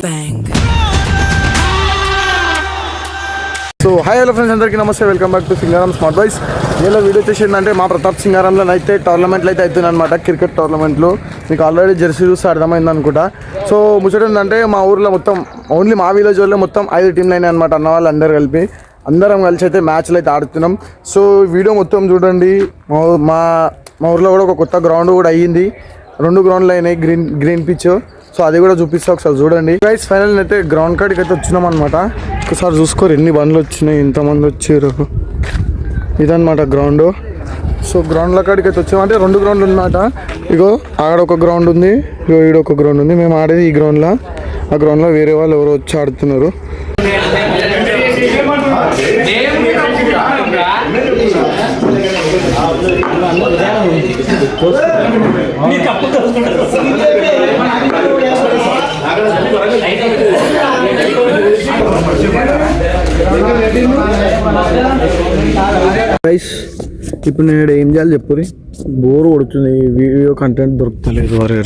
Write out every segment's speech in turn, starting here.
bang. So hi hello friends, అందరికీ నమస్తే. Welcome back to Singaram smart boys. ఇలా video చేసిందంటే మా ప్రతాప్ సింగారంలో అయితే టోర్నమెంట్లు అయితే అవుతుంది అనమాట. క్రికెట్ టోర్నమెంట్లు మీకు ఆల్రెడీ జెర్సీ చూస్తే అర్థమైంది అనుకుంటా. సో ముచ్చట ఏంటంటే మా ఊర్లో మొత్తం ఓన్లీ మా విలేజ్ వాళ్ళు మొత్తం 5 టీంలు అయినాయి అనమాట. అన్న వాళ్ళు అందరం కలిసి అయితే మ్యాచ్లు అయితే ఆడుతున్నాం. సో వీడియో మొత్తం చూడండి. మా ఊర్లో కూడా ఒక కొత్త గ్రౌండ్ కూడా అయ్యింది. 2 గ్రౌండ్లు అయినాయి, గ్రీన్ పిచ్. సో అది కూడా చూపిస్తా, ఒకసారి చూడండి గైస్. ఫైనల్ అయితే గ్రౌండ్ కాడికి అయితే వచ్చినాం అనమాట. ఒకసారి చూసుకోరు ఎన్ని బండ్లు వచ్చినాయి, ఎంతమంది వచ్చారు. ఇదన్నమాట గ్రౌండ్. సో గ్రౌండ్ల కాడికి అయితే వచ్చామంటే 2 గ్రౌండ్లు అనమాట. ఇగో ఆడ ఒక గ్రౌండ్ ఉంది, ఇగో ఈడ ఒక గ్రౌండ్ ఉంది. మేము ఆడేది ఈ గ్రౌండ్లో. ఆ గ్రౌండ్లో వేరే వాళ్ళు ఎవరు వచ్చి ఆడుతున్నారు. గైస్ ఇప్పుడు నేను ఏం చేయాలి చెప్పు. బోర్ కొడుతుంది, వీడియో కంటెంట్ దొరుకుతలేదు. అరే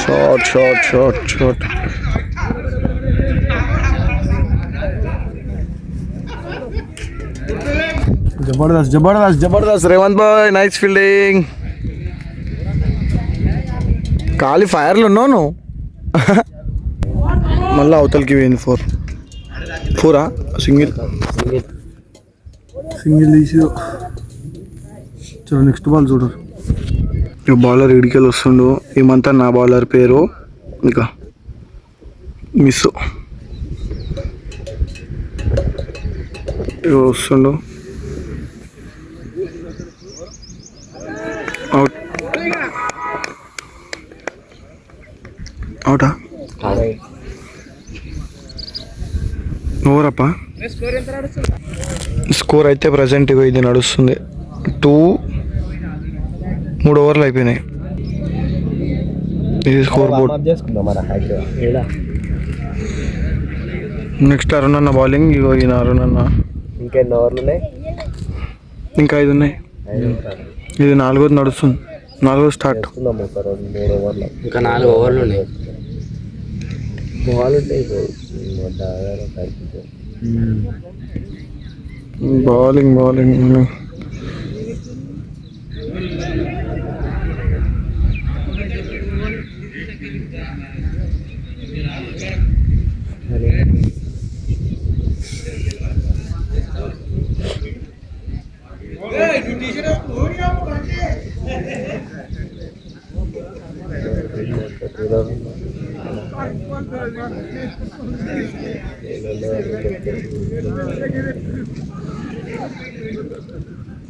షార్ట్ జబర్దస్త్ రేవంత్ బాయ్, నైస్ ఫీల్డింగ్. ఖాళీ ఫైర్లు ఉన్నావు మళ్ళీ అవతలకి పోయింది. 4 సింగిల్ తీసి చలో నెక్స్ట్ బాల్ చూడరు. బౌలర్ ఇడికెళ్ళి వస్తుండు. ఏమంతా నా బౌలర్ పేరు ఇంకా మిస్ వస్తుండు. అవుటా ఓవరప్ప. స్కోర్ అయితే ప్రజెంట్ ఇది నడుస్తుంది. 3 ఓవర్లు అయిపోయినాయి. ఇది స్కోర్ బోర్డ్. నెక్స్ట్ అరుణ్ అన్న బౌలింగ్. ఇగో ఈయన అరుణ్ అన్న. ఇంకా 5 ఉన్నాయి. ఇది 4వ నడుస్తుంది. 4వ స్టార్ట్. ఇంకా 4 ఓవర్లు ఉన్నాయి. బౌలింగ్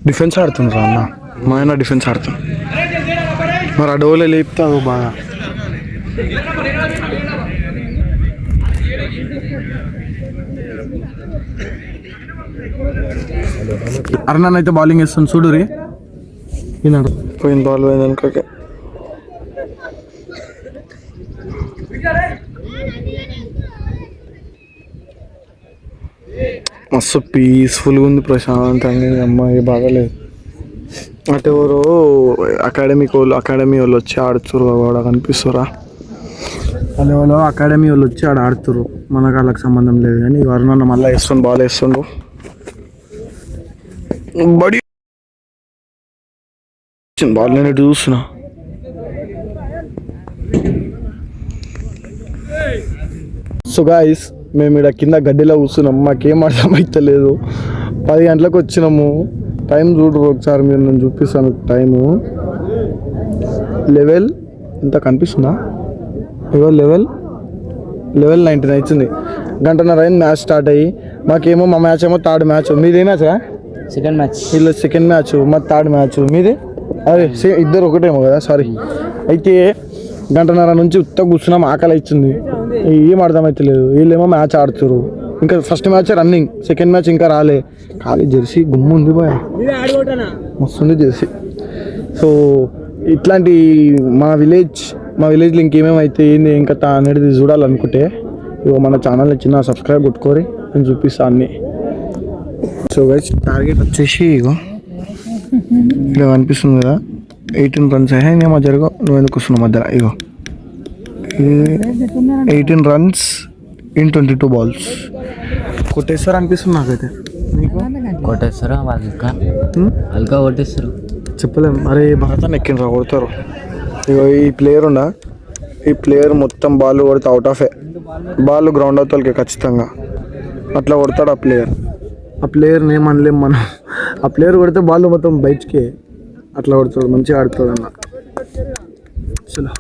డిఫెన్స్ ఆడుతుండ్రా అన్న. మా ఆయన డిఫెన్స్ ఆడుతుంది. మరి ఆ డోలే లేపుతావు బాగా. అరుణ్ అయితే బౌలింగ్ వేస్తుంది చూడు రీ. ఈనాడు పోయిన బాల్ పోయింది అనుకోకే. మస్తు పీస్ఫుల్గా ఉంది, ప్రశాంతంగా. అమ్మాయి బాగాలేదు. అటు ఎవరు అకాడమీ వాళ్ళు వచ్చి ఆడుతురు. వాడు కనిపిస్తురా వాళ్ళు అకాడమీ వాళ్ళు వచ్చి ఆడుతురు. మనకు వాళ్ళకి సంబంధం లేదు. కానీ అరుణ్ మళ్ళీ వేస్తుండు, బాల్ వేస్తుండు. బడి బాల్ నేను ఇటు చూస్తున్నా. సో గాయ్స్, మేము ఇక్కడ కింద గడ్డిలో కూర్చున్నాం. మాకేం అర్థమవుతలేదు. 10 గంటలకు వచ్చినాము. టైం చూడరు ఒకసారి, మీరు నేను చూపిస్తాను టైము. 11 ఎంత కనిపిస్తుందా? ఇగో 11:19 అవుతుంది. 1.5 గంట అయింది మ్యాచ్ స్టార్ట్ అయ్యి. మాకేమో మా మ్యాచ్ ఏమో 3rd మ్యాచ్. మీది ఏ మ్యాచ్ రా? Second match. వీళ్ళు 2nd మ్యాచ్, మా 3rd మ్యాచ్. మీది అదే ఇద్దరు ఒకటేమో కదా, సారీ. అయితే 1.5 గంట నుంచి ఉత్తగా కూర్చున్నాం. ఆకలి అవుతుంది, ఏం అర్థమవుతలేదు. వీళ్ళేమో మ్యాచ్ ఆడుతున్నారు. ఇంకా first match running, 2nd match ఇంకా రాలే. ఖాళీ జెర్సీ గుమ్ము ఉంది బాయ్, మస్తుంది జెర్సీ. సో ఇట్లాంటి మా విలేజ్లో ఇంకేమేమి అయితే ఏంది ఇంకా అనేది చూడాలనుకుంటే ఇగో మన ఛానల్ని చిన్న సబ్స్క్రైబ్ కొట్టుకోరి, నేను చూపిస్తాను అన్నీ. సో గైస్ టార్గెట్ వచ్చేసి ఇగో ఇలా కనిపిస్తుంది కదా, 18 runs అయ్యాయి. నేను మధ్యలో నువ్వు ఎందుకు వస్తున్నావు మధ్యలో? ఇగో 18 runs in 22 balls. కొట్టేస్తారు అనిపిస్తుంది నాకైతే. నీకు కొట్టేస్తారా వాళ్ళకా వాళ్ళకా కొట్టేస్తారు చెప్పలేము. అరే భరతాన్ని ఎక్కిండ్రా కొడతారు. ఇగో ఈ ప్లేయర్ ఉండా, ఈ ప్లేయర్ మొత్తం బాల్ కొడితే అవుట్ ఆఫే. బాల్ గ్రౌండ్ అవుతానికి ఖచ్చితంగా అట్లా కొడతాడు ఆ ప్లేయర్. ఆ ప్లేయర్ని ఏమనలేం మనం. ఆ ప్లేయర్ కొడితే బాల్ మొత్తం బయటికి అట్లా కొడతాడు. మంచిగా ఆడుతాడు అన్న. చలో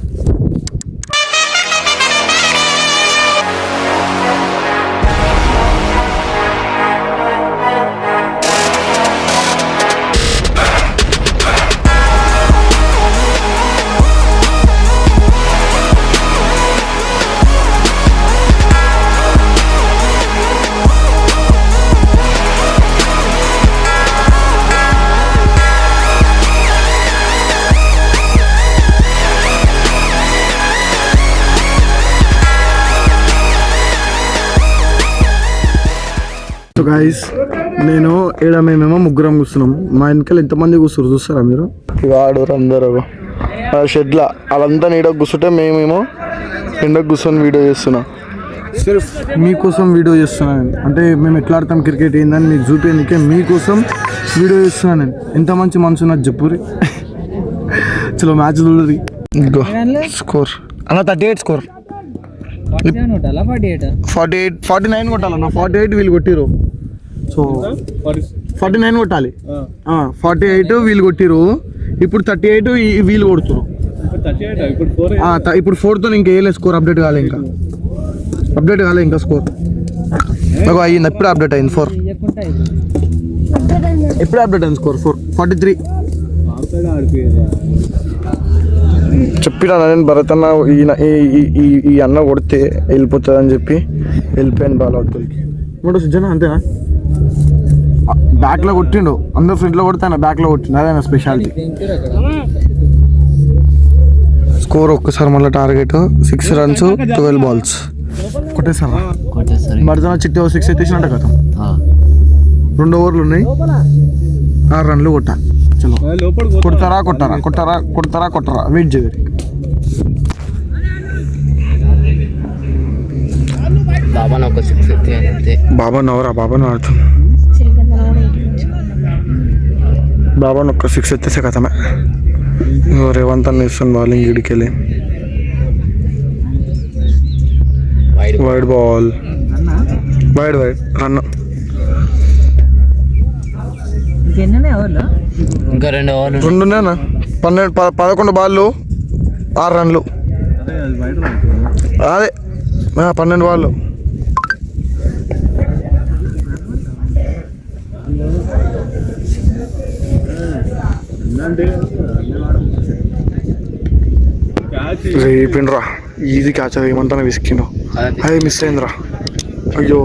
సో గైస్, నేను మేమేమో ముగ్గురం కూర్చున్నాం. మా వెనకాల ఎంతమంది కూర్చున్నారు చూస్తారా మీరు? ఆడరు అందరూ ఆ షెడ్లా వాళ్ళంతా నీడకు కూర్చుంటే మేమేమో ఎండకు కూర్చొని వీడియో చేస్తున్నాం. సిర్ఫ్ మీకోసం వీడియో చేస్తున్నాను నేను. అంటే మేము ఎట్లా ఆడతాం క్రికెట్ ఏందని మీకు చూపేందుకే మీకోసం వీడియో చేస్తున్నాను నేను. ఎంత మంచి మనసు ఉన్నది చెప్పురి. చలో మ్యాచ్ చూడరి. ఇంకో స్కోర్ అన్న 38 స్కోర్. 49 కొట్టాలన్న. 48 వీళ్ళు కొట్టిరు. సో 49 కొట్టాలి. 48 వీళ్ళు కొట్టిరు. ఇప్పుడు 38 వీళ్ళు కొడుతురు. ఇప్పుడు 4తో ఇంకా వేయలేదు. స్కోర్ అప్డేట్ కాలే, ఇంకా స్కోర్ అయ్యింది. ఎప్పుడు అప్డేట్ అయింది? 4 ఎప్పుడు అప్డేట్ అయింది స్కోర్? 43. చెప్పినా నేను భరత్ అన్న ఈ అన్న కొడితే వెళ్ళిపోతుంది అని చెప్పి వెళ్ళిపోయాను బాల్ అవుతుంది. మూడో సుజన అంతేనా? బ్యాక్లో కొట్టిండు. అందరూ ఫ్రంట్లో కొడితే ఆయన బ్యాక్లో కొట్టిండు. అదే స్పెషాలిటీ. స్కోర్ ఒక్కసారి మళ్ళీ టార్గెట్ 6 runs 12 balls. కొట్టేస్తారా? భరత్ అన్న చిట్టి 6 ఎత్తేసినట్ట కదా. 2 overs ఉన్నాయి, 6 runs కొట్టాలి. చలో కొడతారా వెయిట్ చేయరు. బాబా నవరా ఆడుతాం. బాబాను ఒక్క 6 ఎత్తేసే కథమే. రేవంత్ అన్న ఇస్తాను బౌలింగ్ ఇడికెళ్ళి. Wide ball, wide run. ఇంకా 2 overs. 2 ఉన్నాయన్నా. 11 balls 6 runs. అదే 12 balls. రేపిండ్రా ఈజీ క్యాచ్. ఏమంటాను విసికిండు. అది మిస్ అయిందిరా. అయ్యో